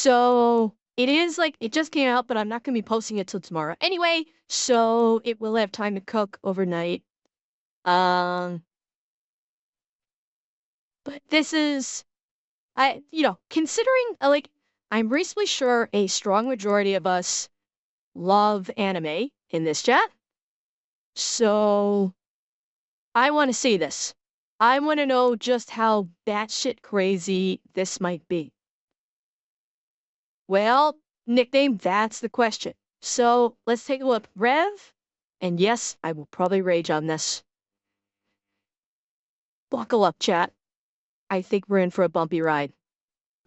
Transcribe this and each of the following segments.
So it is like it just came out, but I'm not gonna be posting it till tomorrow. Anyway, so it will have time to cook overnight. Um, but this is considering like I'm reasonably sure a strong majority of us love anime in this chat. So I want to see this. I want to know just how batshit crazy this might be. Well, nickname, that's the question. So let's take a look. Rev, and yes, I will probably rage on this. Buckle up, chat. I think we're in for a bumpy ride.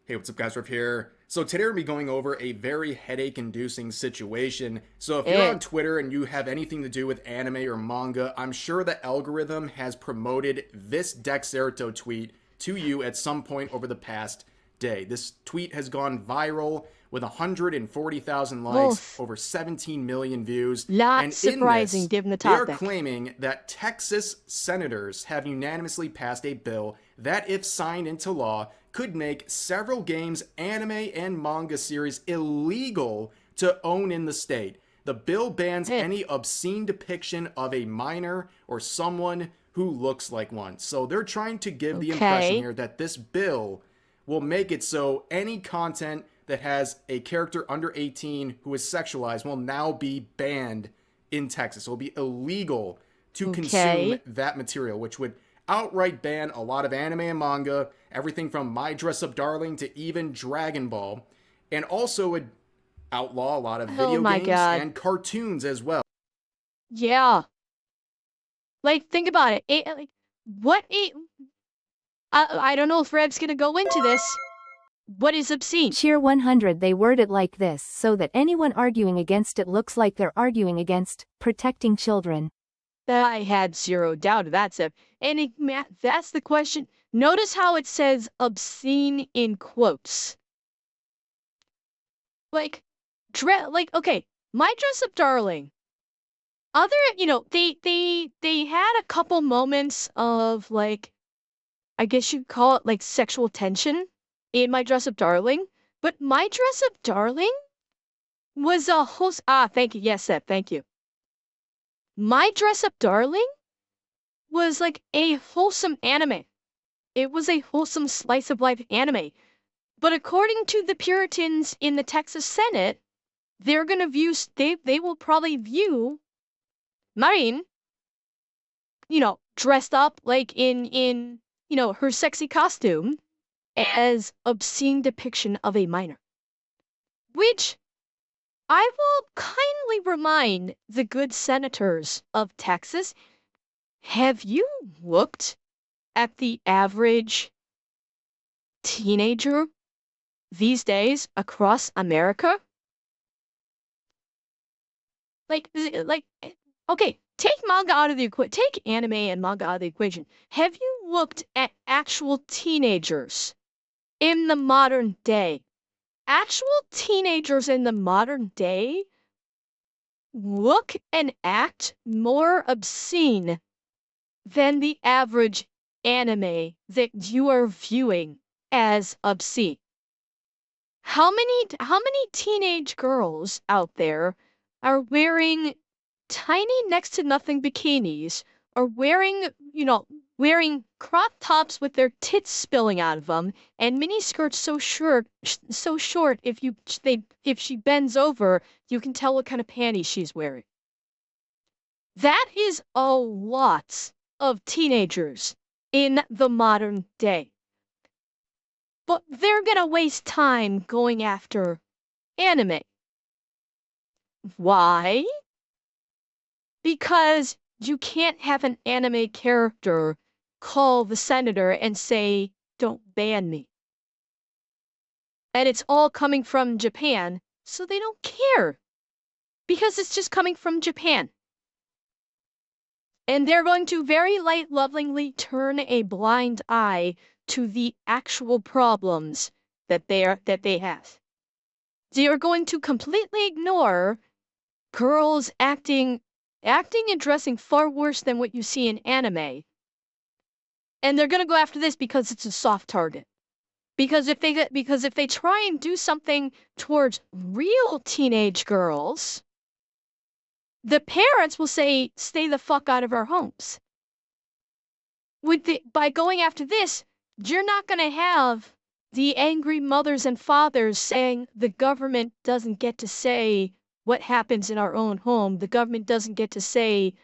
Hey, what's up, guys? Rev here. So today we're going to be going over a very headache-inducing situation. So if you're Eh, on Twitter and you have anything to do with anime or manga, I'm sure the algorithm has promoted this Dexerto tweet to you at some point over the past day. This tweet has gone viral with 140,000 likes, both. over 17 million views. Not And in surprising this, given the they are topic. claiming that Texas senators have unanimously passed a bill that, if signed into law, could make several games, anime, and manga series illegal to own in the state. The bill bans Eh, any obscene depiction of a minor or someone who looks like one. So they're trying to give the impression okay. here that this bill will make it so any content that has a character under 18 who is sexualized will now be banned in Texas. It will be illegal to consume Okay. that material, which would outright ban a lot of anime and manga, everything from My Dress Up Darling to even Dragon Ball, and also would outlaw a lot of Oh video my games god. and cartoons as well. Yeah. Like, think about it. Like, what a I don't know if Rev's gonna go into this. What is obscene? Cheer 100. They word it like this so that anyone arguing against it looks like they're arguing against protecting children. I had zero doubt of that, Seb. And that's the question. Notice how it says obscene in quotes. Like, okay, My Dress Up Darling. They had a couple moments of like, I guess you'd call it like sexual tension in My Dress Up Darling. But My Dress Up Darling was a host. Thank you. Yes, Seb. Thank you. My Dress Up Darling was like a wholesome anime. It was a wholesome slice of life anime. But according to the Puritans in the Texas Senate, they're gonna view they will probably view Marine, dressed up like in her sexy costume as obscene depiction of a minor. Which I will kindly remind the good senators of Texas, have you looked at the average teenager these days across America? Like, okay, take manga out of the equation. Take anime and manga out of the equation. Have you looked at actual teenagers in the modern day? Actual teenagers in the modern day look and act more obscene than the average anime that you are viewing as obscene. How many teenage girls out there are wearing tiny next to nothing bikinis or wearing crop tops with their tits spilling out of them and mini skirts so short if she bends over, you can tell what kind of panties she's wearing. That is a lot of teenagers in the modern day. But they're gonna waste time going after anime. Why? Because you can't have an anime character call the senator and say, don't ban me. And it's all coming from Japan, so they don't care. Because it's just coming from Japan. And they're going to very light lovingly turn a blind eye to the actual problems that they have. They are going to completely ignore girls acting and dressing far worse than what you see in anime. And they're gonna go after this because it's a soft target. Because if they try and do something towards real teenage girls, the parents will say, "Stay the fuck out of our homes." By going after this, you're not going to have the angry mothers and fathers saying the government doesn't get to say what happens in our own home. The government doesn't get to say,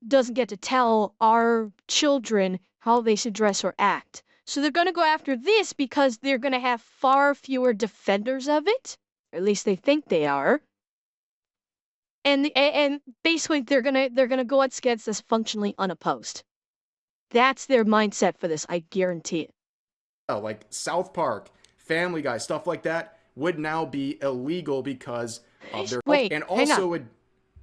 doesn't get to tell our children how they should dress or act. So they're going to go after this because they're going to have far fewer defenders of it, or at least they think they are. And basically they're gonna go against this functionally unopposed. That's their mindset for this, I guarantee it. Like South Park, Family Guy, stuff like that would now be illegal because of their health, Wait, and hang also on. would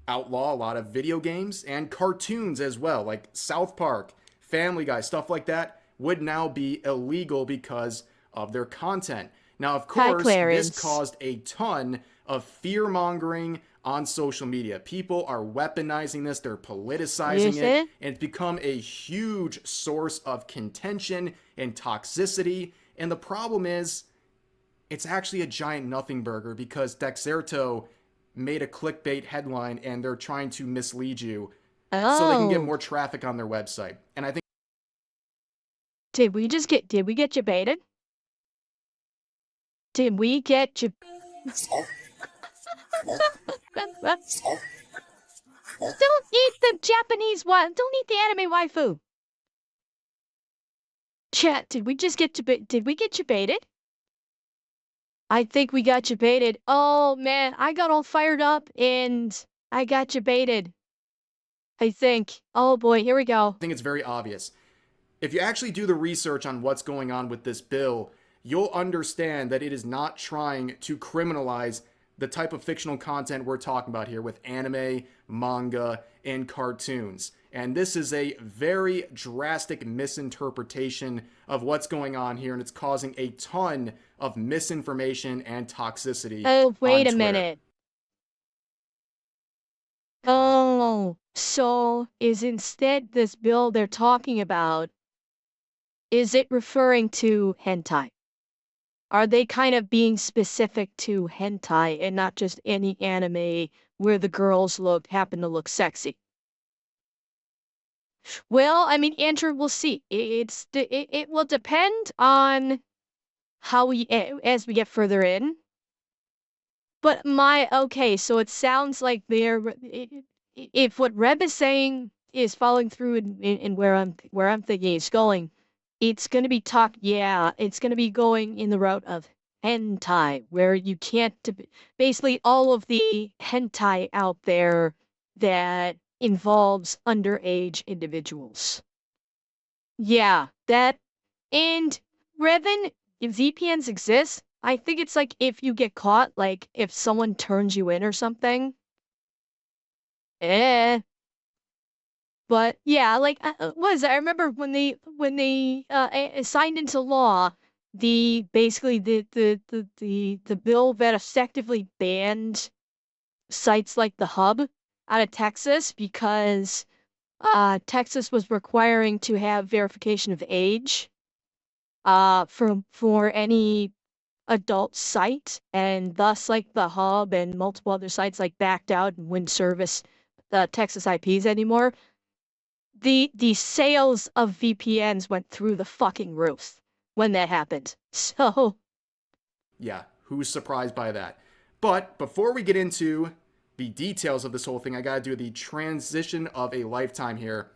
outlaw a lot of video games and cartoons as well. Like South Park, Family Guy, stuff like that would now be illegal because of their content. Now, of Hi, course, this Clarence. caused a ton of fear mongering on social media. People are weaponizing this, they're You politicizing it, see? and it's become a huge source of contention and toxicity. And the problem is, it's actually a giant nothing burger because Dexerto made a clickbait headline and they're trying to mislead you so they can get Oh, more traffic on their website. And I think did we get you baited? Did we get you? Don't eat the Japanese one. Don't eat the anime waifu. Chat, did we get you baited? I think we got you baited. Oh man, I got all fired up and I got you baited. I think. Oh boy, here we go. it's very obvious. If you actually do the research on what's going on with this bill, you'll understand that it is not trying to criminalize the type of fictional content we're talking about here with anime, manga, and cartoons. And this is a very drastic misinterpretation of what's going on here, and it's causing a ton of misinformation and toxicity Oh, on wait a Twitter. minute. Oh, so is instead this bill they're talking about, is it referring to hentai? Are they kind of being specific to hentai and not just any anime where the girls happen to look sexy? Well, I mean, Andrew, we'll see. It will depend on how as we get further in. But okay, so it sounds like if what Reb is saying is following through in where I'm thinking it's going, it's gonna be it's gonna be going in the route of hentai, where you can't basically all of the hentai out there that involves underage individuals. Yeah, that and Revan, if VPNs exist, I think it's like if you get caught, like if someone turns you in or something. Eh. But yeah, like I remember when they signed into law basically the bill that effectively banned sites like the Hub out of Texas because Texas was requiring to have verification of age for any adult site, and thus like the Hub and multiple other sites like backed out and wouldn't service the Texas IPs anymore. The sales of VPNs went through the fucking roof when that happened. So Yeah, who's surprised by that? But before we get into the details of this whole thing, I gotta do the transition of a lifetime here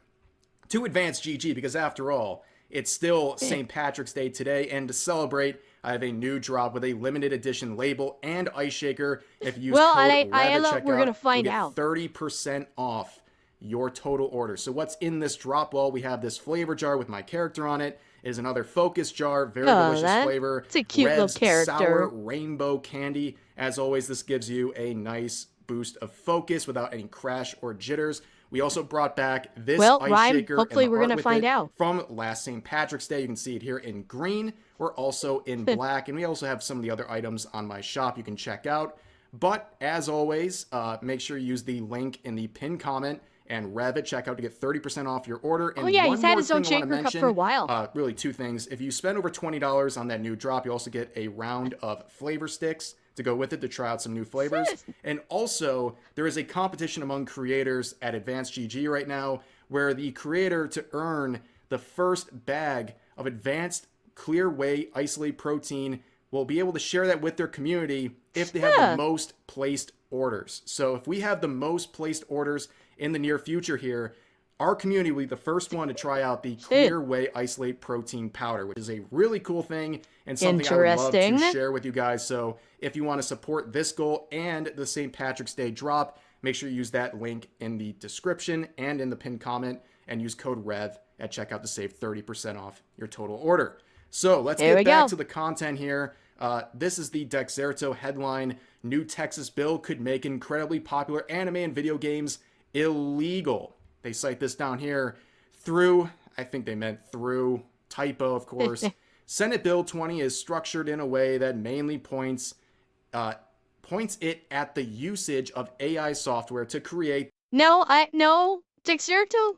to Advanced GG because after all, it's still St. Patrick's Day today, and to celebrate, I have a new drop with a limited edition label and ice shaker. If you use well, code I REV at we're checkout, gonna you'll find get out. 30% off your total order. So what's in this drop? Well, we have this flavor jar with my character on it. It is another focus jar, very Oh, delicious flavor. it's a cute little Rev's sour character. rainbow candy. As always, this gives you a nice boost of focus without any crash or jitters. We also brought back this Well, ice Ryan, shaker and hopefully the we're art gonna with find it out. from last St. Patrick's Day. You can see it here in green. We're also in black, and we also have some of the other items on my shop you can check out. But as always, make sure you use the link in the pinned comment and Rev at checkout to get 30% off your order. Oh And yeah, one he's had more his own thing I want to Shaker Cup for a mention, while. really two things. If you spend over $20 on that new drop, you also get a round of flavor sticks to go with it to try out some new flavors. And also, there is a competition among creators at Advanced GG right now where the creator to earn the first bag of Advanced Clear Whey Isolate Protein will be able to share that with their community if they have the most placed orders. So if we have the most placed orders in the near future here, our community will be the first one to try out the Clear Whey Isolate Protein Powder, which is a really cool thing and something I would love to share with you guys. So if you want to support this goal and the St. Patrick's Day drop, make sure you use that link in the description and in the pinned comment and use code REV at checkout to save 30% off your total order. So let's get back to the content here. This is the Dexerto headline. New Texas bill could make incredibly popular anime and video games illegal. They cite this down here through, I think they meant through, typo of course. Senate Bill 20 is structured in a way that mainly points it at the usage of AI software to create. No, Dexerto,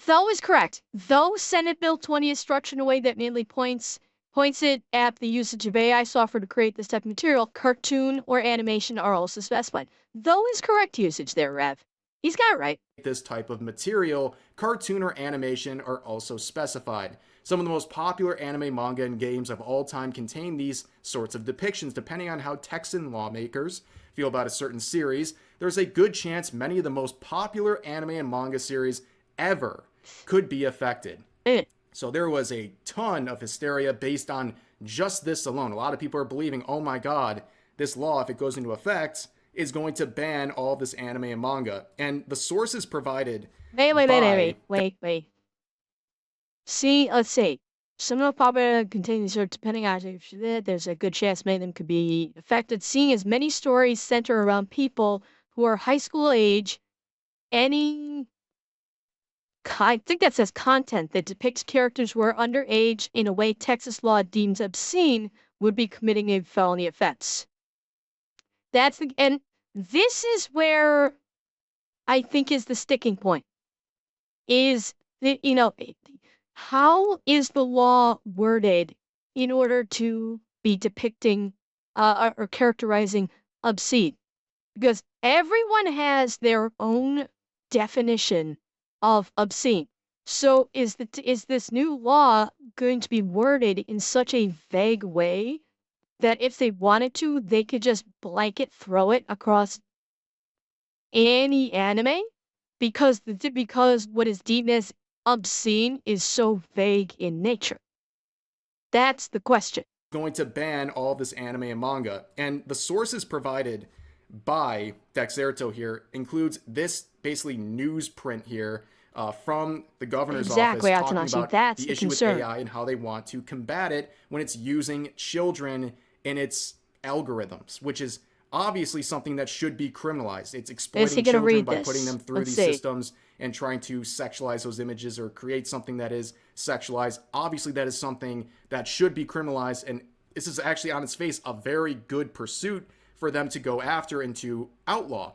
though is correct. Though Senate Bill 20 is structured in a way that mainly points it at the usage of AI software to create this type of material, cartoon or animation are also specified. Though is correct usage there, Rev. He's got it right. This type of material, cartoon or animation are also specified. Some of the most popular anime, manga, and games of all time contain these sorts of depictions. Depending on how Texan lawmakers feel about a certain series, there's a good chance many of the most popular anime and manga series ever could be affected. So there was a ton of hysteria based on just this alone. A lot of people are believing, oh my god, this law, if it goes into effect, is going to ban all this anime and manga. And the sources provided Wait. See, let's see. Some of the popular containers are depending on there's a good chance many of them could be affected. Seeing as many stories center around people who are high school age, I think that says content that depicts characters who are underage in a way Texas law deems obscene would be committing a felony offense. And this is where I think is the sticking point. Is that, how is the law worded in order to be depicting or characterizing obscene? Because everyone has their own definition of obscene. So is this new law going to be worded in such a vague way that if they wanted to, they could just blanket throw it across any anime? Because what is deemed as obscene is so vague in nature. That's the question. Going to ban all this anime and manga. And the sources provided by Dexerto here includes this basically newsprint here from the governor's office talking about the issue with AI and how they want to combat it when it's using children in its algorithms, which is obviously something that should be criminalized. It's exploiting children by putting them through these systems and trying to sexualize those images or create something that is sexualized. Obviously, that is something that should be criminalized, and this is actually on its face a very good pursuit for them to go after and to outlaw.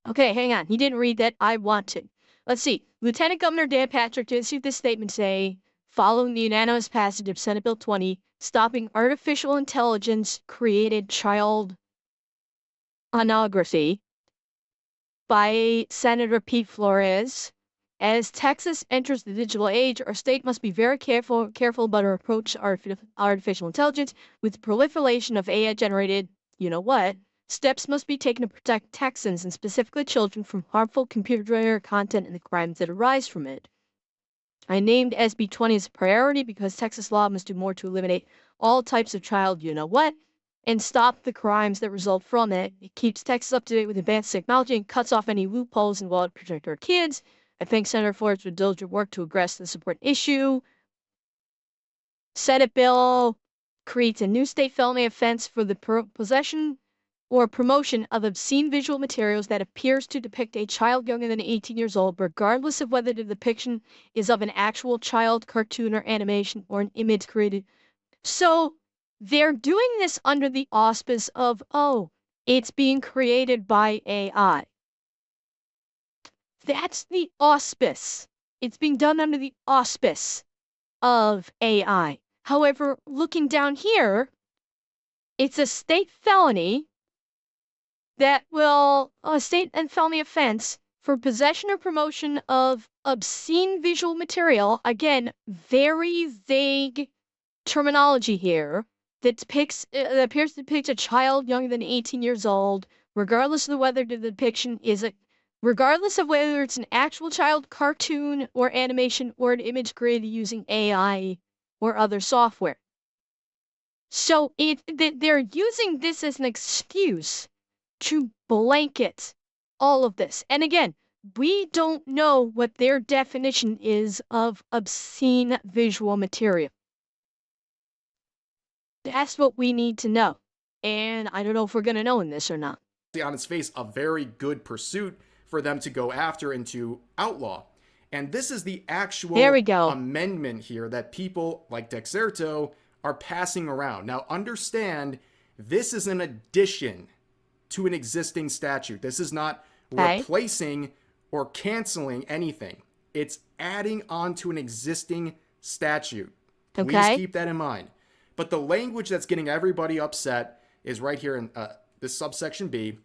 Okay, hang on. He didn't read that. I want to. Let's see. Lieutenant Governor Dan Patrick issued this statement saying, following the unanimous passage of Senate Bill 20, stopping artificial intelligence created child pornography by Senator Pete Flores. As Texas enters the digital age, our state must be very careful about our approach to artificial intelligence. With the proliferation of AI-generated, steps must be taken to protect Texans and specifically children from harmful computer-generated content and the crimes that arise from it. I named SB 20 as a priority because Texas law must do more to eliminate all types of child and stop the crimes that result from it. It keeps Texas up to date with advanced technology and cuts off any loopholes involved to protect our kids. I thank Senator Flores for diligent work to address this important issue. Senate bill creates a new state felony offense for the possession or promotion of obscene visual materials that appears to depict a child younger than 18 years old, regardless of whether the depiction is of an actual child, cartoon, or animation, or an image created. So they're doing this under the auspice of, it's being created by AI. That's the auspice. It's being done under the auspice of AI. However, looking down here, it's a state felony that will, a state and felony offense for possession or promotion of obscene visual material. Again, very vague terminology here that depicts, that appears to depict a child younger than 18 years old, regardless of whether the depiction is a regardless of whether it's an actual child cartoon or animation or an image created using AI or other software. So they're using this as an excuse to blanket all of this. And again, we don't know what their definition is of obscene visual material. That's what we need to know. And I don't know if we're going to know in this or not. On its face, a very good pursuit for them to go after and to outlaw. And this is the actual amendment here that people like Dexerto are passing around. Now, understand, this is an addition to an existing statute. This is not replacing or canceling anything. It's adding on to an existing statute. Please keep that in mind. But the language that's getting everybody upset is right here in this subsection B.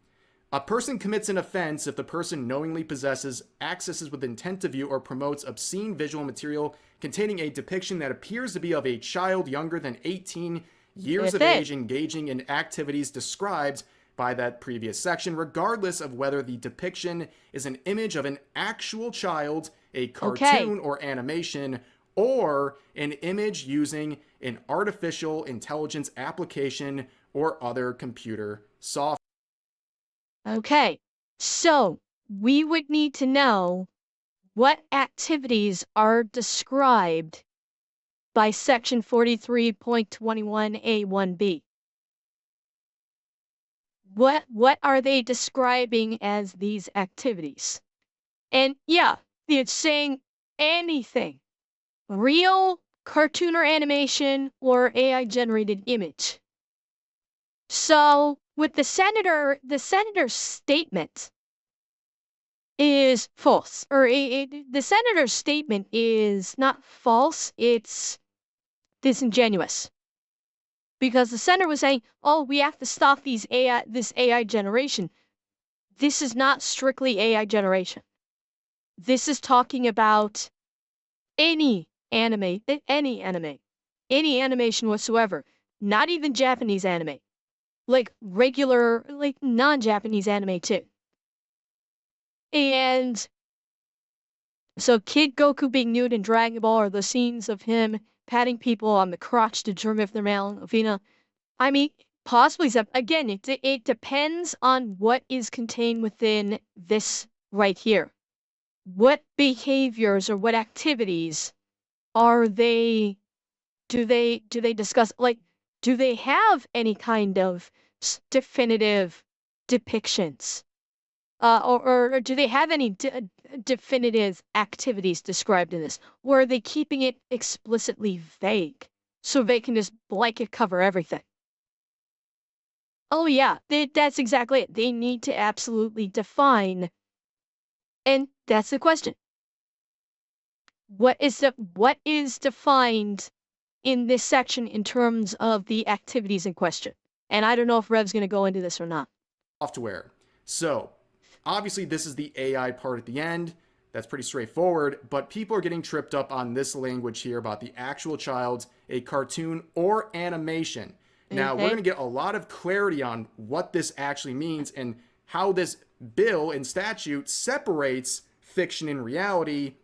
A person commits an offense if the person knowingly possesses, accesses with intent to view, or promotes obscene visual material containing a depiction that appears to be of a child younger than 18 years of age engaging in activities described by that previous section, regardless of whether the depiction is an image of an actual child, a cartoon or animation, or an image using an artificial intelligence application or other computer software. Okay, so we would need to know what activities are described by section 43.21A1B. What are they describing as these activities? And yeah, it's saying anything. Real cartoon or animation or AI generated image. So with the senator's statement is false, or the senator's statement is not false, it's disingenuous. Because the senator was saying, oh, we have to stop this AI generation. This is not strictly AI generation. This is talking about any animation whatsoever, not even Japanese anime, like regular, like non-Japanese anime too. And so Kid Goku being nude in Dragon Ball, or the scenes of him patting people on the crotch to determine if they're male or female. I mean, possibly, again, it depends on what is contained within this right here. What behaviors or what activities are they, do they discuss, like, do they have any kind of definitive depictions? Or do they have any definitive activities described in this? Or are they keeping it explicitly vague so they can just blanket cover everything? Oh yeah, that's exactly it. They need to absolutely define, and that's the question. What is defined in this section in terms of the activities in question? And I don't know if Rev's going to go into this or not. Software. So obviously, this is the AI part at the end. That's pretty straightforward, but people are getting tripped up on this language here about the actual child, a cartoon, or animation. Now, we're going to get a lot of clarity on what this actually means and how this bill and statute separates fiction and reality.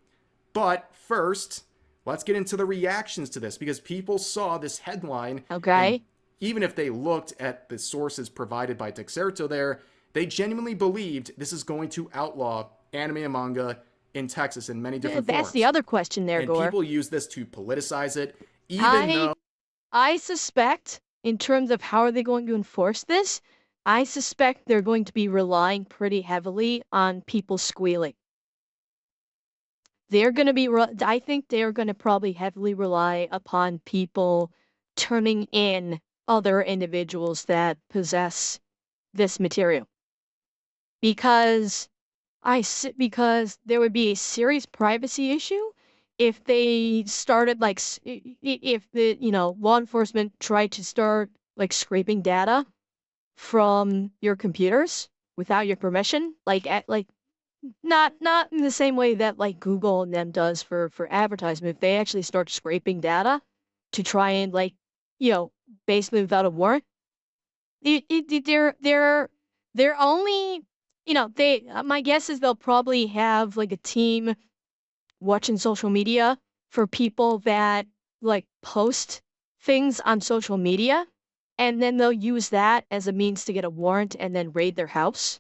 But first, let's get into the reactions to this, because people saw this headline. Okay. Even if they looked at the sources provided by Dexerto there, they genuinely believed this is going to outlaw anime and manga in Texas in many different forms. That's the other question there, Gore. And people use this to politicize it, even though... I suspect, in terms of how are they going to enforce this, I suspect they're going to be relying pretty heavily on people squealing. They're going to be... I think they're going to probably heavily rely upon people turning in other individuals that possess this material. Because Because there would be a serious privacy issue if they started like if the law enforcement tried to start like scraping data from your computers without your permission, like not in the same way that like Google and them does for advertisement. If they actually start scraping data to try and like you know basically without a warrant, they're only they my guess is they'll probably have like a team watching social media for people that like post things on social media, and then they'll use that as a means to get a warrant and then raid their house.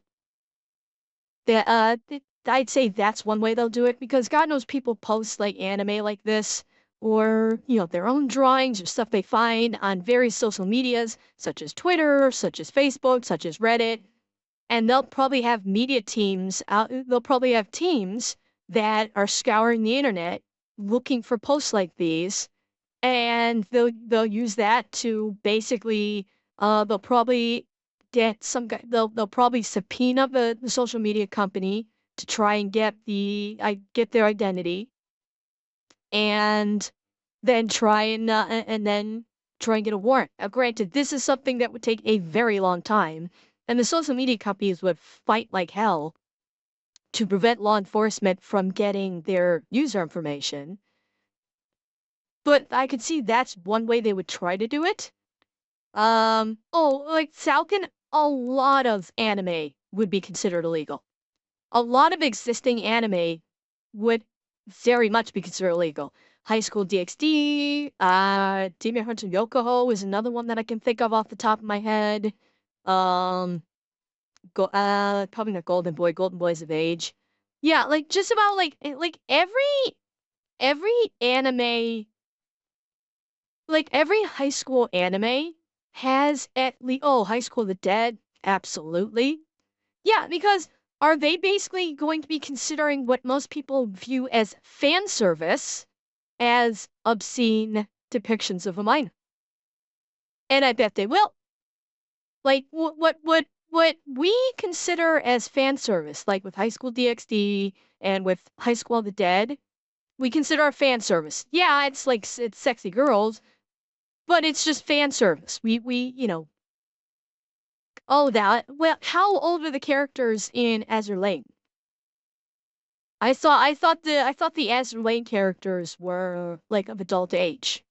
I'd say that's one way they'll do it because God knows people post like anime like this or their own drawings or stuff they find on various social medias such as Twitter, such as Facebook, such as Reddit, and they'll probably have media teams out. They'll probably have teams that are scouring the internet looking for posts like these, and they'll use that to basically they'll probably get some guy they'll probably subpoena the social media company to try and get their identity, and then try and get a warrant. Now, granted, this is something that would take a very long time, and the social media companies would fight like hell to prevent law enforcement from getting their user information. But I could see that's one way they would try to do it. Like Falcon, a lot of anime would be considered illegal. A lot of existing anime would very much be considered illegal. High School DxD, Demon Hunter Yokoho is another one that I can think of off the top of my head. Probably not Golden Boy. Golden Boy's of age. Yeah, like just about like every anime, like every high school anime has at least High School of the Dead, absolutely. Yeah, because are they basically going to be considering what most people view as fan service as obscene depictions of a minor? And I bet they will. Like what we consider as fan service, like with High School DxD and with High School of the Dead, we consider our fan service. Yeah, it's like it's sexy girls, but it's just fan service. That. Well, how old are the characters in Azur Lane? I thought the Azur Lane characters were like of adult age.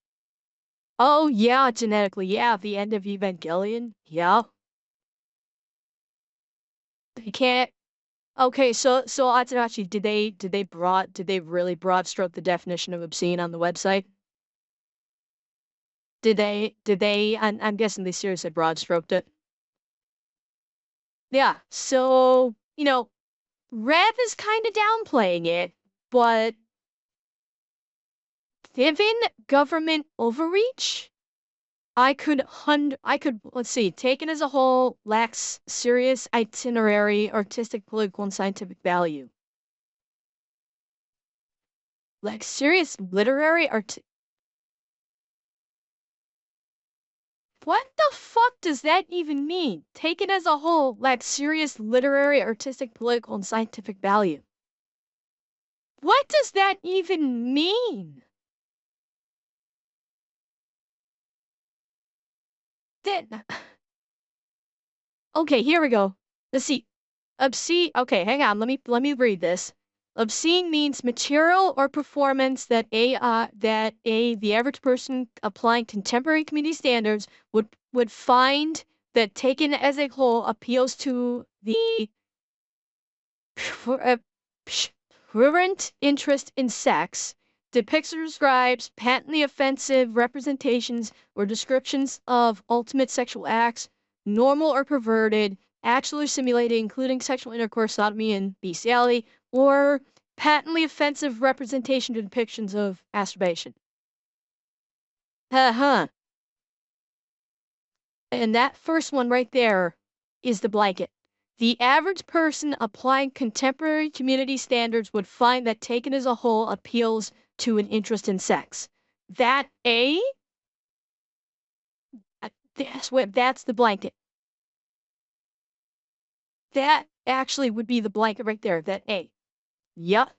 Oh yeah, genetically, yeah, the end of Evangelion. Yeah. They can't Okay, so Atsunashi, did they really broad stroke the definition of obscene on the website? I'm guessing they seriously broad stroked it. Yeah, so, Rev is kind of downplaying it, but given government overreach, let's see, taken as a whole, lacks serious itinerary, artistic, political, and scientific value. Lacks serious literary, art. What the fuck does that even mean? Taken as a whole, lacks serious literary, artistic, political, and scientific value. What does that even mean? Then, okay, here we go. Let's see. Obscene. Okay, hang on. Let me read this. Obscene means material or performance that the average person applying contemporary community standards would find that taken as a whole appeals to the prurient interest in sex, depicts or describes patently offensive representations or descriptions of ultimate sexual acts, normal or perverted, actually simulated, including sexual intercourse, sodomy, and bestiality, or patently offensive representation or depictions of masturbation. Huh. And that first one right there is the blanket. The average person applying contemporary community standards would find that taken as a whole appeals to an interest in sex. That's the blanket. That actually would be the blanket right there. That A. Yup.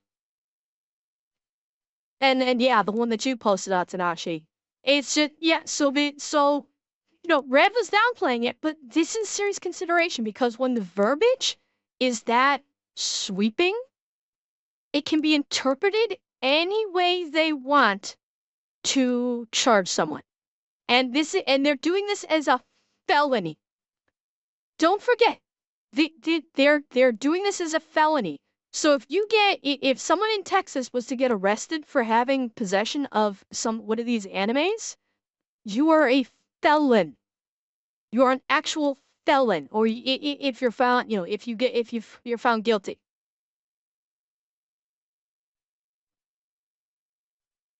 And yeah, the one that you posted out, Tanashi. It's just yeah. So Rev was downplaying it, but this is serious consideration because when the verbiage is that sweeping, it can be interpreted any way they want to charge someone. And they're doing this as a felony. Don't forget, they're doing this as a felony. So if someone in Texas was to get arrested for having possession of one of these animes, you are a felon. You are an actual felon, or if you're found, you're found guilty.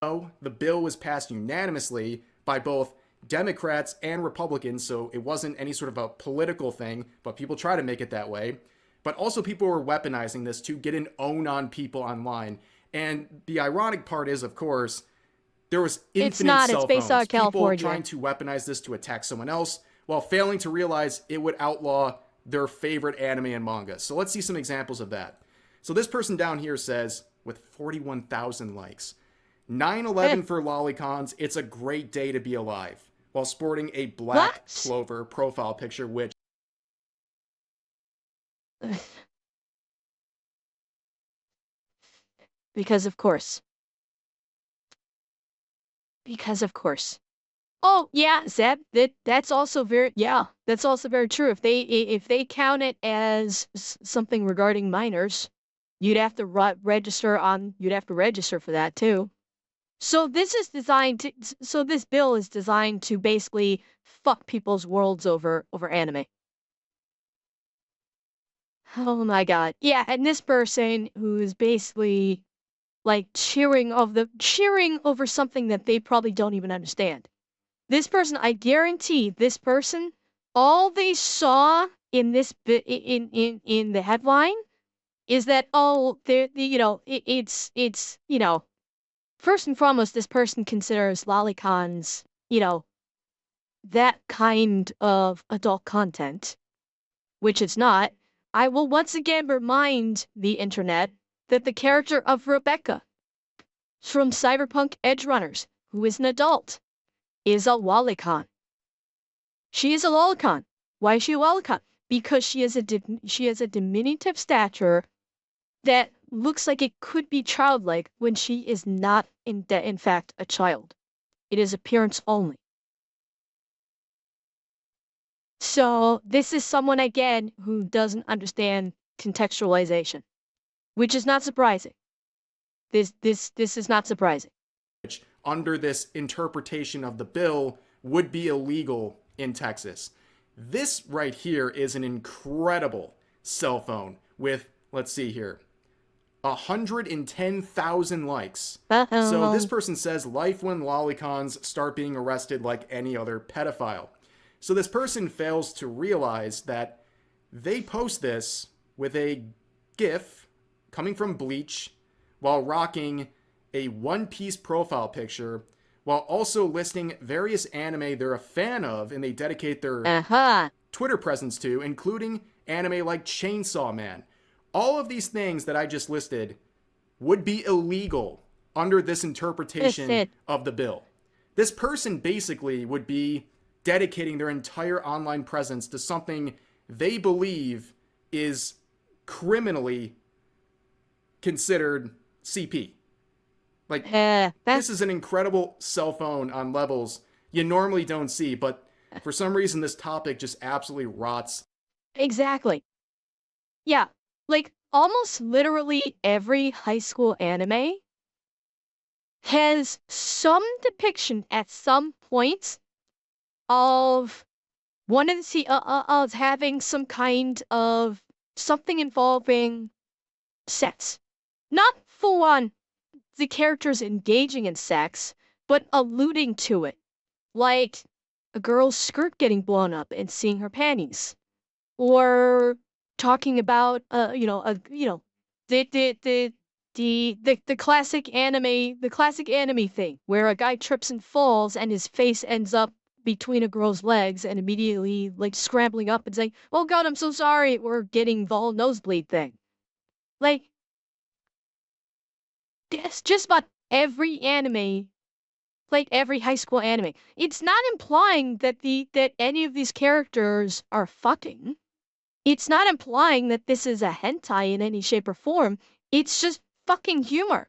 The bill was passed unanimously by both Democrats and Republicans, so it wasn't any sort of a political thing, but people try to make it that way. But also, people were weaponizing this to get an own on people online. And the ironic part is, of course, there was It's infinite not. cell It's based phones. out of People California. trying to weaponize this to attack someone else while failing to realize it would outlaw their favorite anime and manga. So let's see some examples of that. So this person down here says, with 41,000 likes, 9/11 for lolicons, it's a great day to be alive, while sporting a black What? clover profile picture, which Because of course. Because of course. Oh yeah, Zeb. That's also very true. If they count it as something regarding minors, you'd have to register for that too. So this bill is designed to basically fuck people's worlds over anime. Oh my God. Yeah, and this person who's basically like cheering over something that they probably don't even understand. This person, I guarantee this person, all they saw in this bit in the headline is that it's first and foremost, this person considers lolicons, that kind of adult content, which it's not. I will once again remind the internet that the character of Rebecca from Cyberpunk Edge Runners, who is an adult, is a lolicon. She is a lolicon. Why is she a lolicon? Because she has a diminutive stature that looks like it could be childlike when she is not in fact a child. It is appearance only. So this is someone again who doesn't understand contextualization, which is not surprising. This is not surprising. under this interpretation of the bill would be illegal in Texas. This right here is an incredible cell phone with, let's see here, 110,000 likes. So this person says life when lolicons start being arrested like any other pedophile. So this person fails to realize that they post this with a GIF coming from Bleach while rocking a One Piece profile picture while also listing various anime they're a fan of and they dedicate their Twitter presence to, including anime like Chainsaw Man. All of these things that I just listed would be illegal under this interpretation of the bill. This person basically would be dedicating their entire online presence to something they believe is criminally considered CP. Like, this is an incredible cell phone on levels you normally don't see, but for some reason this topic just absolutely rots. Exactly. Yeah, like almost literally every high school anime has some depiction at some point of one of the of having some kind of something involving sex. Not full on the characters engaging in sex, but alluding to it. Like a girl's skirt getting blown up and seeing her panties. Or talking about the classic anime thing where a guy trips and falls and his face ends up between a girl's legs and immediately like scrambling up and saying, "Oh God, I'm so sorry, we're getting the whole nosebleed thing." Like, that's just about every anime, like every high school anime. It's not implying that any of these characters are fucking. It's not implying that this is a hentai in any shape or form. It's just fucking humor.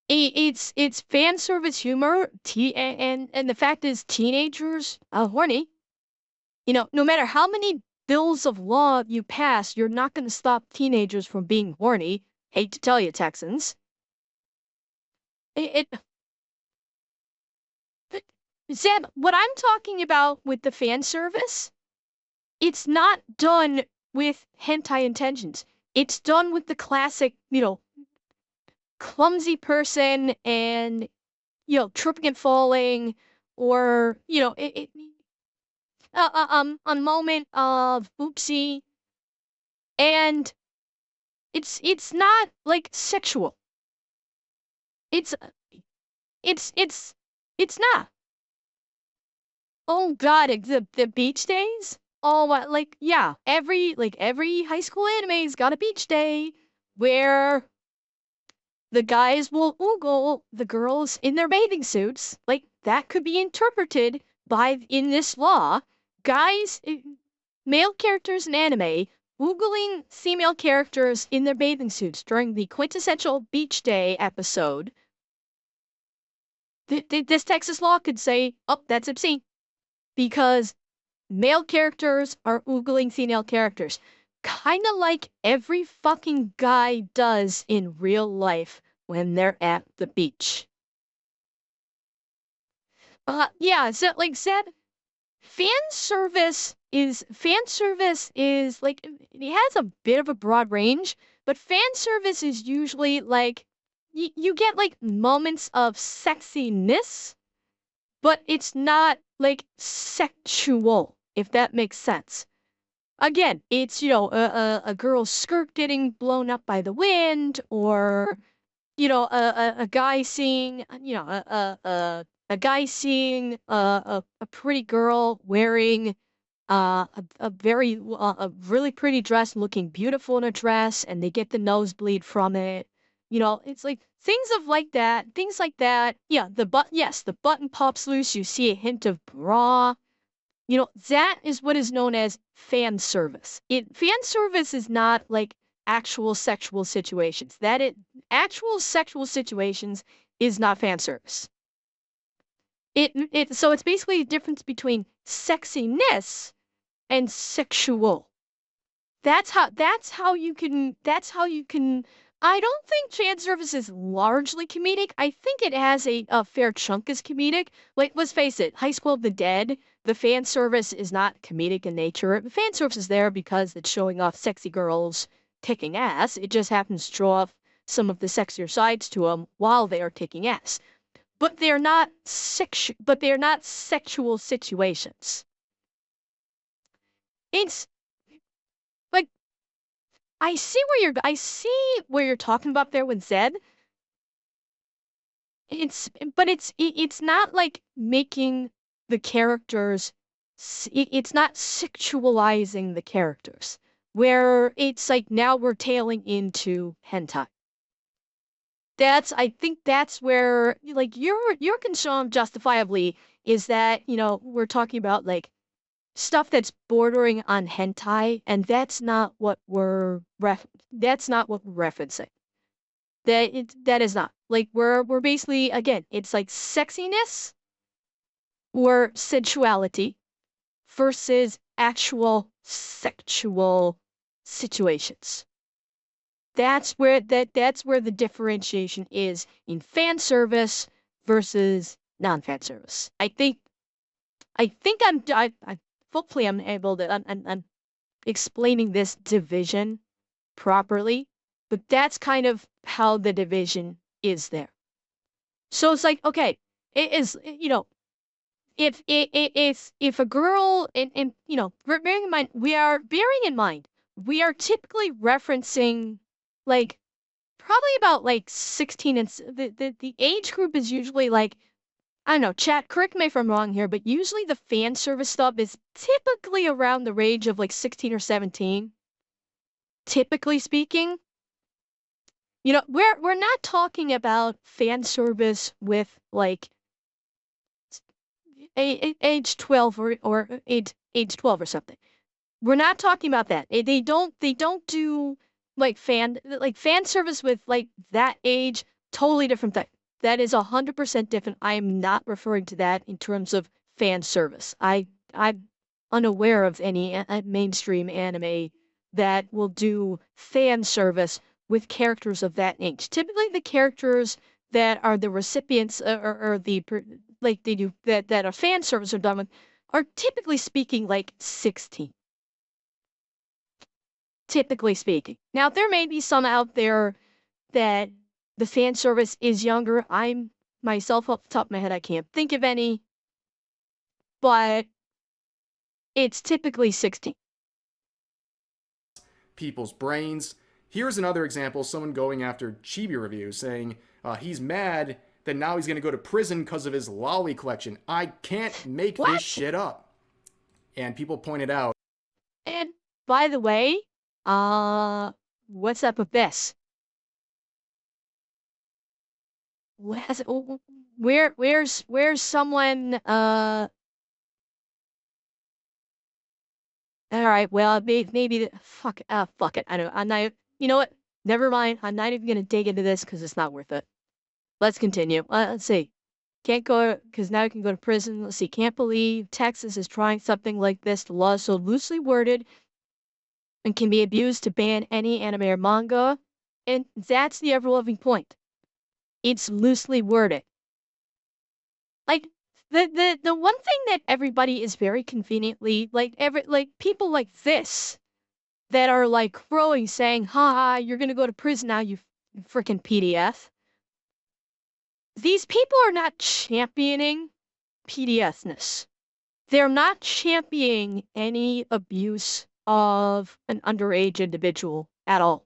It's fan service humor. And the fact is, teenagers are horny. You know, no matter how many bills of law you pass, you're not going to stop teenagers from being horny. Hate to tell you, Texans. It, but Zeb, what I'm talking about with the fan service, it's not done with hentai intentions. It's done with the classic, clumsy person and, tripping and falling, or, a moment of oopsie, and it's not like sexual. It's it's it's it's not. Oh God, the beach days? Oh, what, like, yeah, every high school anime's got a beach day where the guys will oogle the girls in their bathing suits. Like, that could be interpreted in this law. Guys, male characters in anime oogling female characters in their bathing suits during the quintessential beach day episode. This Texas law could say, oh, that's obscene. Because male characters are oogling female characters. Kind of like every fucking guy does in real life when they're at the beach. Yeah, so like said, fan service is like it has a bit of a broad range, but fan service is usually like you get like moments of sexiness, but it's not like sexual, if that makes sense. Again, it's, a girl's skirt getting blown up by the wind, or, a guy seeing, a guy seeing a pretty girl wearing a really pretty dress, looking beautiful in a dress, and they get the nosebleed from it. It's like things like that. Yeah, yes, the button pops loose, you see a hint of bra. That is what is known as fan service. Fan service is not like actual sexual situations. Actual sexual situations is not fan service. So it's basically a difference between sexiness and sexual. That's how you can. I don't think fan service is largely comedic. I think it has a fair chunk is comedic. Like, let's face it, High School of the Dead, the fan service is not comedic in nature. The fan service is there because it's showing off sexy girls kicking ass. It just happens to show off some of the sexier sides to them while they are kicking ass. But they're not sexual situations. It's like I see where you're talking about there with Zed. But it's not like making the characters. It's not sexualizing the characters. Where it's like now we're tailing into hentai. I think that's where like your concern justifiably is that, we're talking about like stuff that's bordering on hentai, and that's not what we're referencing. That is not. Like, we're basically, again, it's like sexiness or sensuality versus actual sexual situations. That's where the differentiation is in fan service versus non-fan service. I think hopefully I'm able to I'm explaining this division properly, but that's kind of how the division is there. So it's like, okay, it is, if a girl, and bearing in mind we are typically referencing like probably about like 16 and the age group is usually like I don't know, chat, correct me if I'm wrong here, but usually the fan service stuff is typically around the range of like 16 or 17, typically speaking. You know, we're not talking about fan service with like age 12 or age 12 or something. We're not talking about that. They don't do like fan service with like that age, totally different thing. That is 100% different. I am not referring to that in terms of fan service. I'm unaware of any mainstream anime that will do fan service with characters of that age. Typically, the characters that are the recipients or the like they do that are fan service are done with are typically speaking like 16, typically speaking. Now, there may be some out there that the fan service is younger. I'm myself, off the top of my head, I can't think of any, but it's typically 16. People's brains. Here's another example, someone going after Chibi Review saying he's mad that now he's going to go to prison because of his lolly collection. I can't make this What? shit up. And people pointed out, And by the way, what's up with this? Where's someone all right, well, maybe fuck it. I don't. I'm not. You know what? Never mind. I'm not even gonna dig into this because it's not worth it. Let's continue. Let's see. Can't go because now you can go to prison. Let's see. Can't believe Texas is trying something like this. The law is so loosely worded and can be abused to ban any anime or manga. And that's the ever-loving point. It's loosely worded. Like the one thing that everybody is very conveniently like people like this that are like crowing saying, ha ha, you're gonna go to prison now, you freaking PDF. These people are not championing PDSness. They're not championing any abuse of an underage individual at all.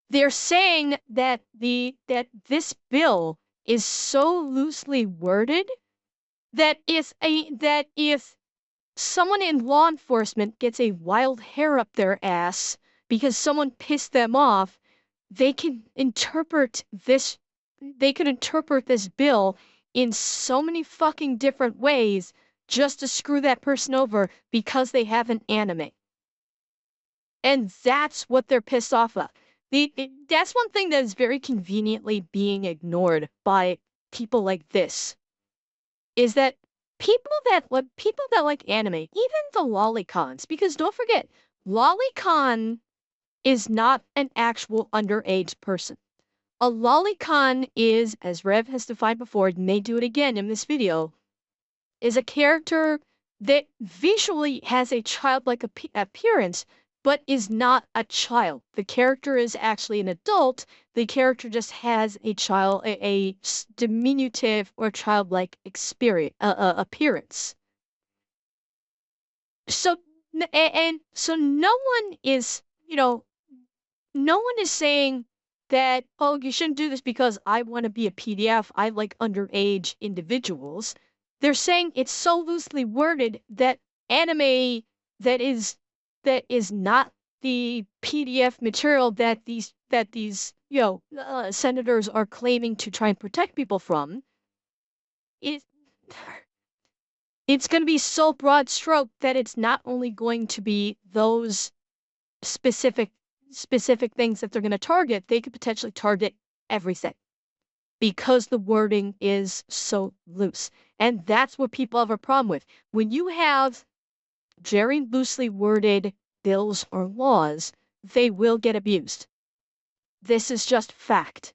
They're saying that this bill is so loosely worded that if someone in law enforcement gets a wild hair up their ass because someone pissed them off, they can interpret this bill in so many fucking different ways just to screw that person over because they have an anime. And that's what they're pissed off of. That's one thing that is very conveniently being ignored by people like this, is that people that like anime, even the lolicons, because don't forget, lolicon is not an actual underage person. A lolicon is, as Rev has defined before, and may do it again in this video, is a character that visually has a childlike appearance, but is not a child. The character is actually an adult. The character just has a diminutive or childlike appearance. So, so no one is, no one is saying that, oh, you shouldn't do this because I want to be a PDF. I like underage individuals. They're saying it's so loosely worded that anime that is not the PDF material that these senators are claiming to try and protect people from is it's going to be so broad stroke that it's not only going to be those specific things that they're going to target, they could potentially target everything because the wording is so loose. And that's what people have a problem with. When you have very loosely worded bills or laws, they will get abused. This is just fact.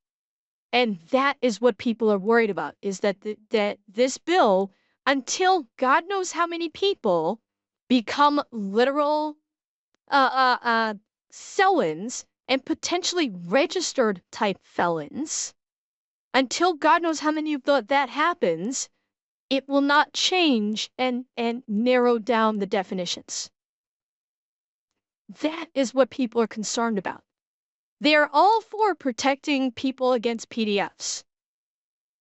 And that is what people are worried about, is that that this bill, until God knows how many people become literal felons and potentially registered type felons, until God knows how many of that happens, it will not change and narrow down the definitions. That is what people are concerned about. They are all for protecting people against PDFs.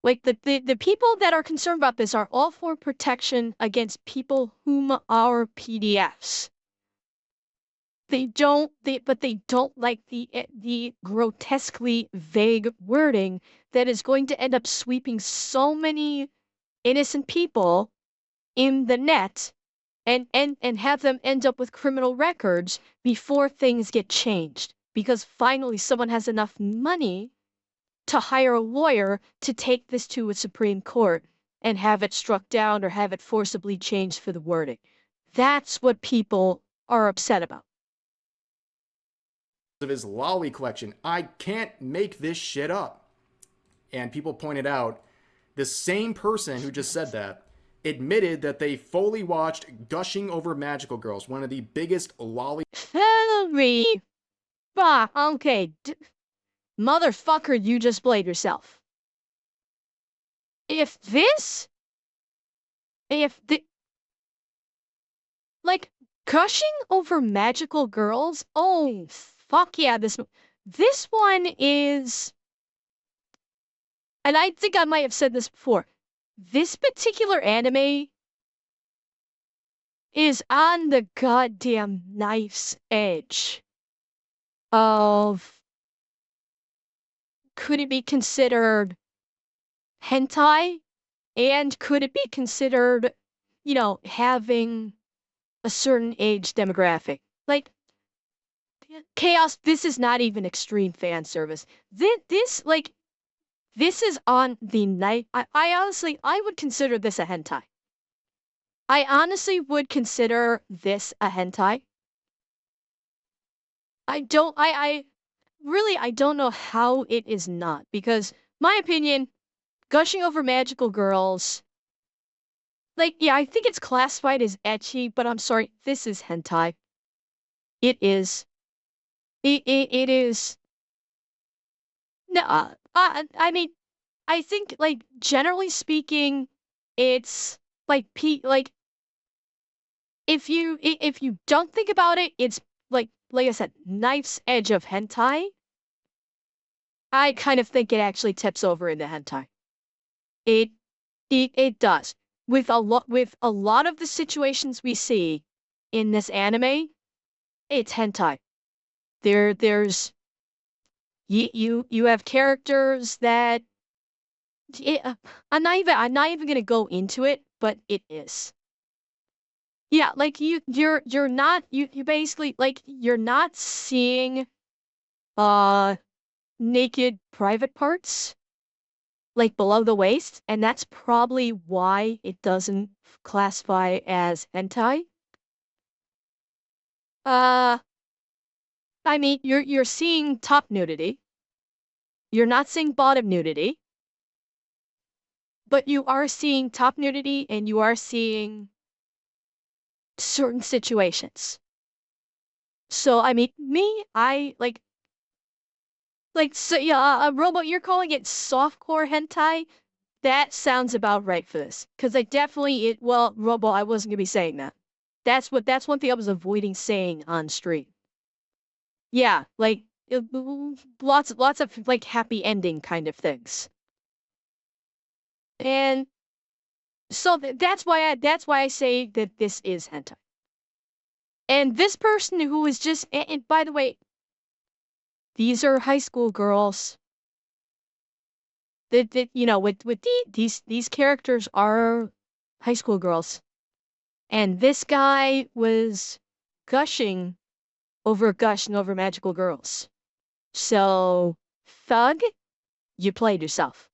Like the people that are concerned about this are all for protection against people whom are PDFs. But they don't like the grotesquely vague wording that is going to end up sweeping so many innocent people in the net and have them end up with criminal records before things get changed. Because finally someone has enough money to hire a lawyer to take this to a Supreme Court and have it struck down or have it forcibly changed for the wording. That's what people are upset about. Of his lolly collection. I can't make this shit up. And people pointed out the same person who just said that admitted that they fully watched Gushing Over Magical Girls, one of the biggest lolly. Hillary! Bah, okay. Motherfucker, you just played yourself. If the, like, Gushing Over Magical Girls, oh, fuck yeah, this one is, and I think I might have said this before, this particular anime is on the goddamn knife's edge of, could it be considered hentai? And could it be considered, having a certain age demographic? Like, Chaos, this is not even extreme fan service. This is on the night. I honestly, I would consider this a hentai. I honestly would consider this a hentai. I really, I don't know how it is not, because my opinion, Gushing Over Magical Girls, like, yeah, I think it's classified as ecchi, but I'm sorry, this is hentai. It is. It is. No, I mean, I think, like, generally speaking, it's like if you don't think about it, it's like I said, knife's edge of hentai. I kind of think it actually tips over into hentai. It it does. With a lot of the situations we see in this anime, it's hentai. There's you have characters that I'm not even gonna go into it, but it is. Yeah, like you're not you basically like you're not seeing uh naked private parts like below the waist, and that's probably why it doesn't classify as hentai. Uh I mean you're seeing top nudity. You're not seeing bottom nudity, but you are seeing top nudity and you are seeing certain situations. So I mean, I so yeah, Robo, you're calling it softcore hentai? That sounds about right for this, because I definitely well, Robo, I wasn't gonna be saying that. That's one thing I was avoiding saying on stream. Yeah, like lots of like happy ending kind of things, and so that's why I say that this is hentai. And this person who is just and by the way, these are high school girls. That with these characters are high school girls, and this guy was gushing over magical girls. So, Thug, you played yourself.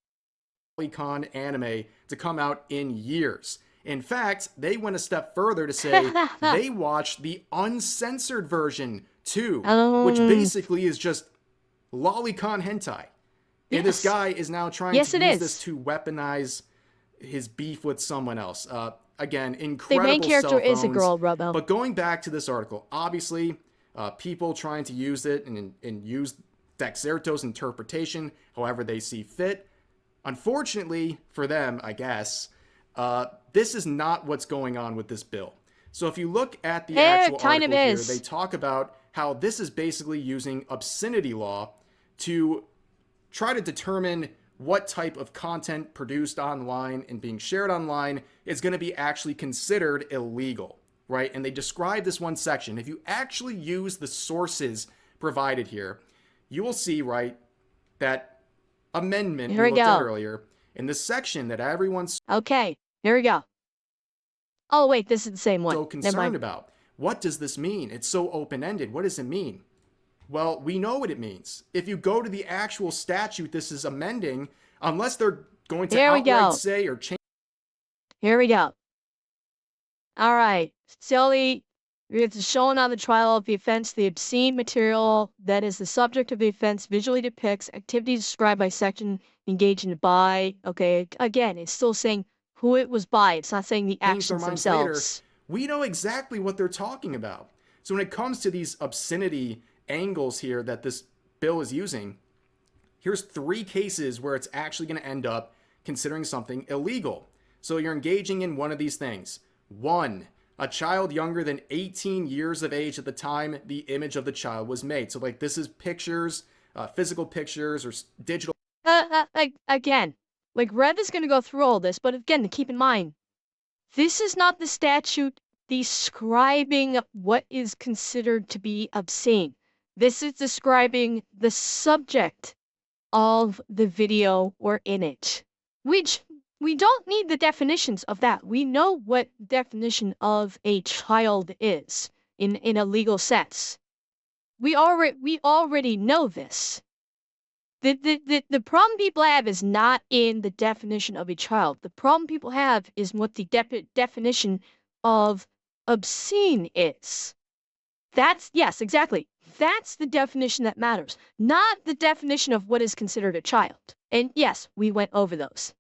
Con anime to come out in years. In fact, they went a step further to say they watched the uncensored version too, which basically is just lolicon hentai. And this guy is now trying to use this to weaponize his beef with someone else. Again, incredible. The main character is a girl, Robo. But going back to this article, obviously, people trying to use it and use Dexerto's interpretation however they see fit. Unfortunately for them, I guess, this is not what's going on with this bill. So if you look at the actual article here, they talk about how this is basically using obscenity law to try to determine what type of content produced online and being shared online is going to be actually considered illegal, right? And they describe this one section. If you actually use the sources provided here, you will see, right, that amendment Here we we looked at go. earlier in the section that everyone's Okay, here we go. Oh, wait, this is the same one. so Never concerned mind. about. What does this mean? It's so open-ended. What does it mean? Well, we know what it means. If you go to the actual statute this is amending, unless they're going to Here we outright go. say or change. Here we go. All right. Silly. It's shown on the trial of the offense. The obscene material that is the subject of the offense visually depicts activities described by section engaged in by. Okay. Again, it's still saying who it was by. It's not saying the Change their actions minds later, themselves. we know exactly what they're talking about. So when it comes to these obscenity angles here that this bill is using, here's 3 cases where it's actually going to end up considering something illegal. So you're engaging in one of these things. 1, a child younger than 18 years of age at the time the image of the child was made. So like this is pictures, physical pictures or digital. Again, like Rev is going to go through all this, but again, to keep in mind, this is not the statute describing what is considered to be obscene. This is describing the subject of the video or image, which we don't need the definitions of that. We know what definition of a child is in a legal sense. We already know this. The problem people have is not in the definition of a child. The problem people have is what the definition of obscene is. Yes, exactly. That's the definition that matters, not the definition of what is considered a child. And yes, we went over those.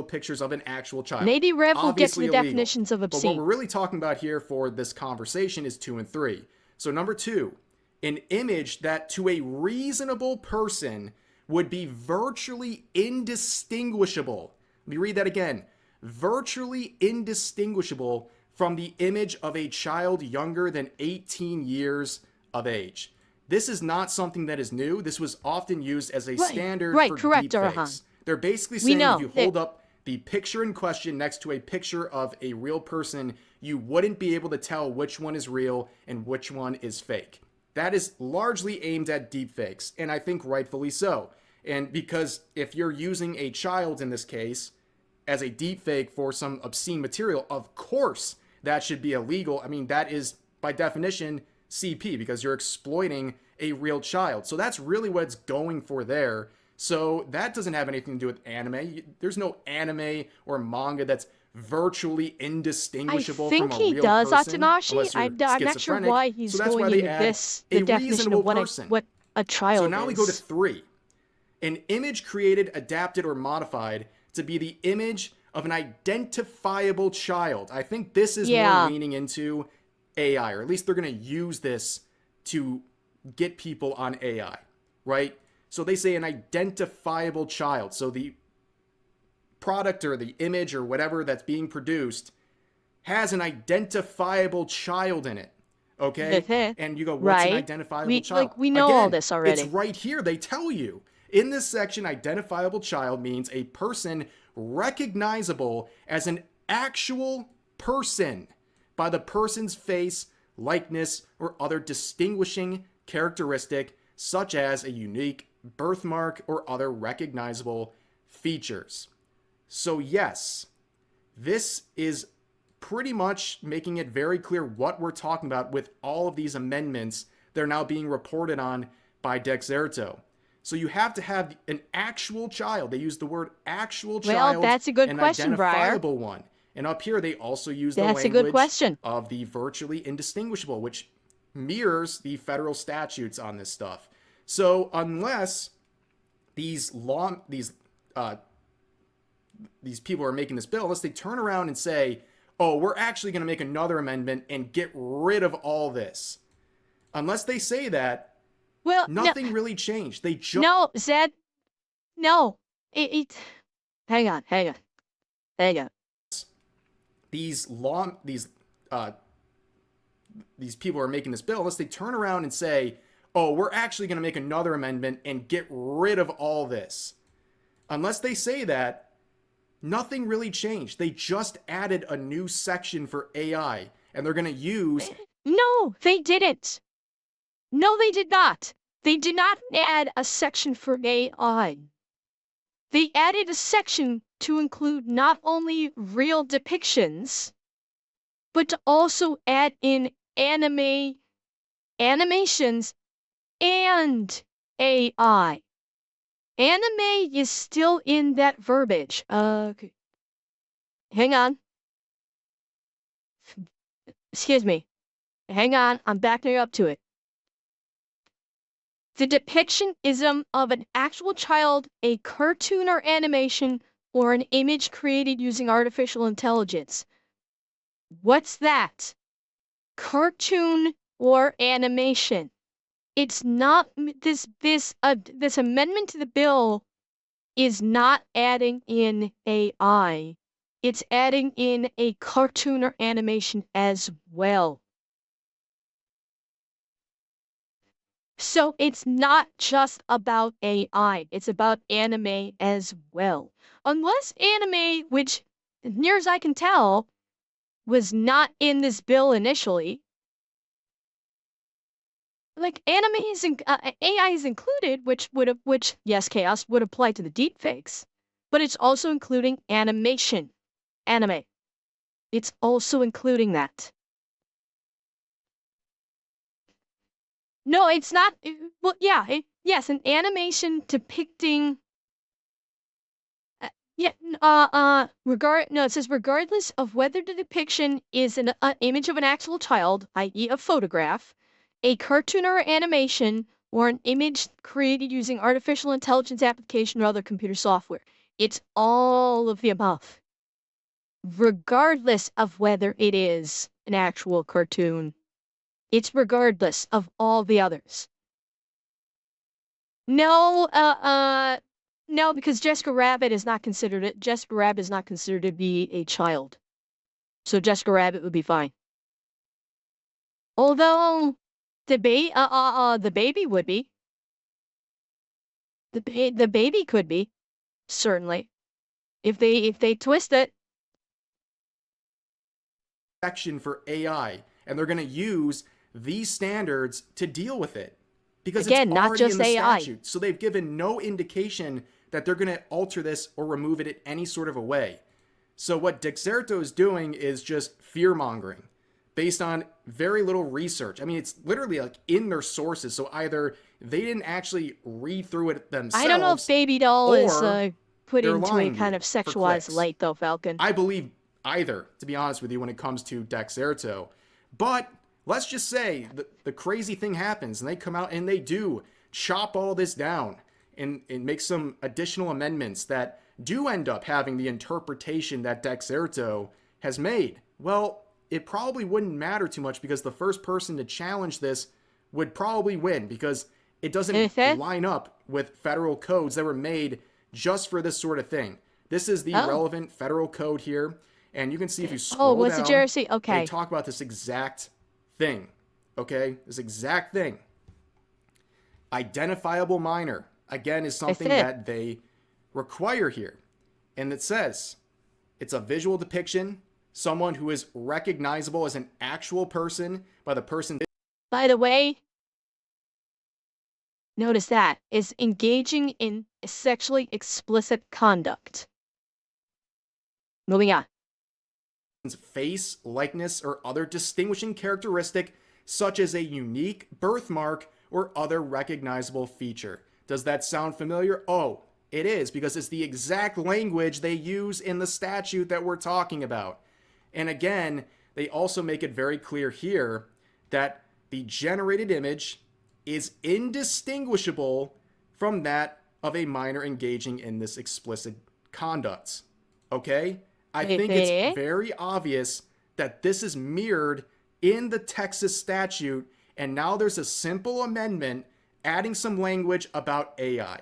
Pictures of an actual child. Maybe Rev will get to Obviously the illegal. definitions of But what obscene. we're really talking about here for this conversation is 2 and 3. So number 2, an image that to a reasonable person would be virtually indistinguishable. Let me read that again. Virtually indistinguishable from the image of a child younger than 18 years of age. This is not something that is new. This was often used as a standard for correct, deepfakes. Durahan. They're basically saying know if you hold up the picture in question next to a picture of a real person, you wouldn't be able to tell which one is real and which one is fake. That is largely aimed at deepfakes, and I think rightfully so. And because if you're using a child in this case as a deepfake for some obscene material, of course that should be illegal. I mean, that is by definition CP because you're exploiting a real child. So that's really what it's going for there. So that doesn't have anything to do with anime. There's no anime or manga that's virtually indistinguishable from a real person. I think he does, Atanashi. Unless you're I'm not sure schizophrenic. why he's So that's going why they into add this, a the definition of reasonable what a child is. So now we go to 3. An image created, adapted, or modified to be the image of an identifiable child. I think this is more leaning into AI, or at least they're going to use this to get people on AI, right? So they say an identifiable child. So the product or the image or whatever that's being produced has an identifiable child in it. Okay? And you go, what's an identifiable child? Like, we know Again, all this already. It's right here. They tell you. In this section, identifiable child means a person recognizable as an actual person by the person's face, likeness, or other distinguishing characteristic, such as a unique birthmark or other recognizable features. So yes, this is pretty much making it very clear what we're talking about with all of these amendments that are now being reported on by Dexerto. So you have to have an actual child. They use the word actual child. Well, that's a good an question, identifiable one. And up here, they also use the That's a good language question. of the virtually indistinguishable, which mirrors the federal statutes on this stuff. So unless these people are making this bill, unless they turn around and say, oh, we're actually going to make another amendment and get rid of all this. Unless they say that, well, nothing really changed. They just no, Zed. No, hang on. These people are making this bill, unless they turn around and say, oh, we're actually going to make another amendment and get rid of all this. Unless they say that, nothing really changed. They just added a new section for AI, and they're going to use. No, they didn't. No, they did not. They did not add a section for AI. They added a section to include not only real depictions, but to also add in animations, and AI. Anime is still in that verbiage. Okay. Hang on. Excuse me. Hang on. I'm backing up to it. The depiction is of an actual child, a cartoon or animation, or an image created using artificial intelligence. What's that? Cartoon or animation. It's not this amendment to the bill is not adding in AI. It's adding in a cartoon or animation as well. So it's not just about AI, it's about anime as well. Unless anime, which, near as I can tell, was not in this bill initially, like anime is AI is included, which yes, chaos would apply to the deepfakes, but it's also including animation, anime. It's also including that. No, it's not. Well, yeah, yes, an animation depicting. Yeah, no, it says regardless of whether the depiction is an image of an actual child, i.e. a photograph, a cartoon or animation, or an image created using artificial intelligence application or other computer software. It's all of the above, regardless of whether it is an actual cartoon. It's regardless of all the others. No, no, because Jessica Rabbit is not considered it. Jessica Rabbit is not considered to be a child, so Jessica Rabbit would be fine. Although the baby would be. The baby could be, certainly, if they twist it. Section for AI, and they're going to use these standards to deal with it because Again, it's not already just in the AI. statute. So they've given no indication that they're going to alter this or remove it in any sort of a way. So what Dexerto is doing is just fear mongering based on very little research. I mean, it's literally like in their sources. So either they didn't actually read through it themselves. I don't know if Baby Doll is put they're into a lying kind you of for sexualized clicks. light, though, Falcon. I believe either, to be honest with you, when it comes to Dexerto. But let's just say the crazy thing happens and they come out and they do chop all this down and make some additional amendments that do end up having the interpretation that Dexerto has made. Well, it probably wouldn't matter too much because the first person to challenge this would probably win because it doesn't line up with federal codes that were made just for this sort of thing. This is the relevant federal code here. And you can see if you scroll what's down, the Jersey? Okay. they talk about this exact thing. Okay? This exact thing. Identifiable minor, again, is something that they require here. And it says it's a visual depiction, someone who is recognizable as an actual person by the person. By the way, notice that is engaging in sexually explicit conduct. Moving on. Face, likeness, or other distinguishing characteristic, such as a unique birthmark or other recognizable feature. Does that sound familiar? Oh, it is, because it's the exact language they use in the statute that we're talking about. And again, they also make it very clear here that the generated image is indistinguishable from that of a minor engaging in this explicit conduct. Okay? I think it's very obvious that this is mirrored in the Texas statute, and now there's a simple amendment adding some language about AI.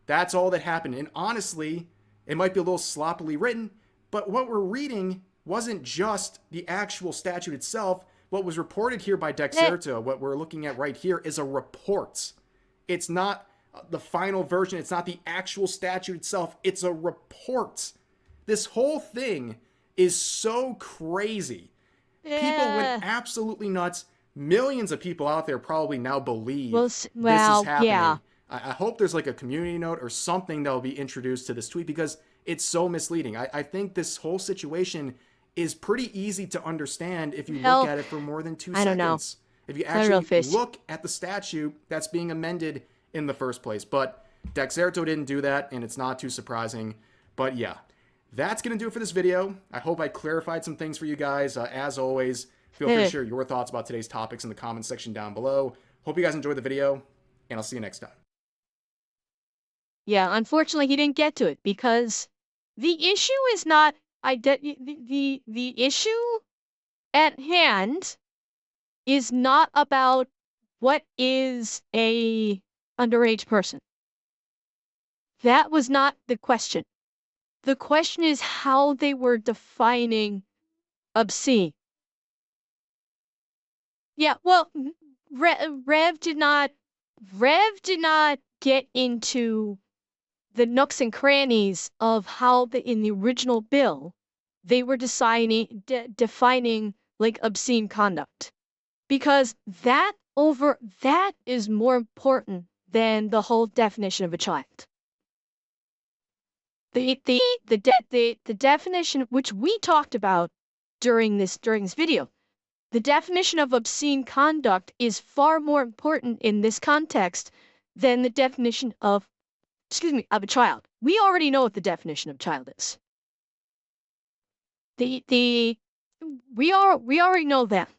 That's all that happened. And honestly, it might be a little sloppily written, but what we're reading wasn't just the actual statute itself. What was reported here by Dexerto, what we're looking at right here, is a report. It's not the final version. It's not the actual statute itself. It's a report. This whole thing is so crazy. People went Yeah. absolutely nuts. Millions of people out there probably now believe Well, this is yeah. happening. I hope there's like a community note or something that will be introduced to this tweet because it's so misleading. I think this whole situation is pretty easy to understand if you look Well, at it for more than 2 I don't know. seconds. If you I don't know, actually Fish. look at the statute that's being amended in the first place. But Dexerto didn't do that, and it's not too surprising. But yeah, that's going to do it for this video. I hope I clarified some things for you guys. As always, feel free to share your thoughts about today's topics in the comments section down below. Hope you guys enjoyed the video, and I'll see you next time. Yeah, unfortunately, he didn't get to it because the issue is not the issue at hand is not about what is a underage person. That was not the question. The question is how they were defining obscene. Yeah, well, Rev did not get into the nooks and crannies of how in the original bill they were defining like obscene conduct, because that is more important than the whole definition of a child. The definition which we talked about during this video, the definition of obscene conduct is far more important in this context than the definition of a child. We already know what the definition of child is. We already know that.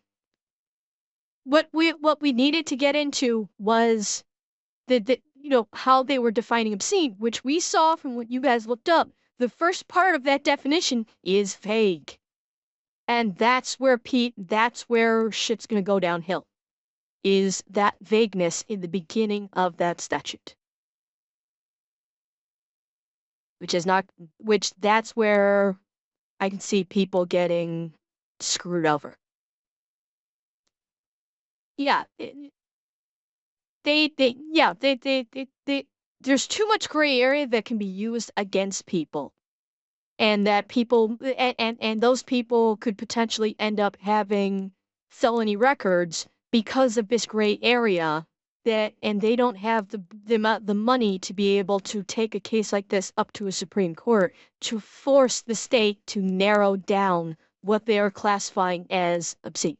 What we needed to get into was how they were defining obscene, which we saw from what you guys looked up. The first part of that definition is vague. And that's where shit's gonna go downhill. Is that vagueness in the beginning of that statute. That's where I can see people getting screwed over. Yeah, there's too much gray area that can be used against people, and that people and those people could potentially end up having felony records because of this gray area. And they don't have the money to be able to take a case like this up to a Supreme Court to force the state to narrow down what they are classifying as obscene.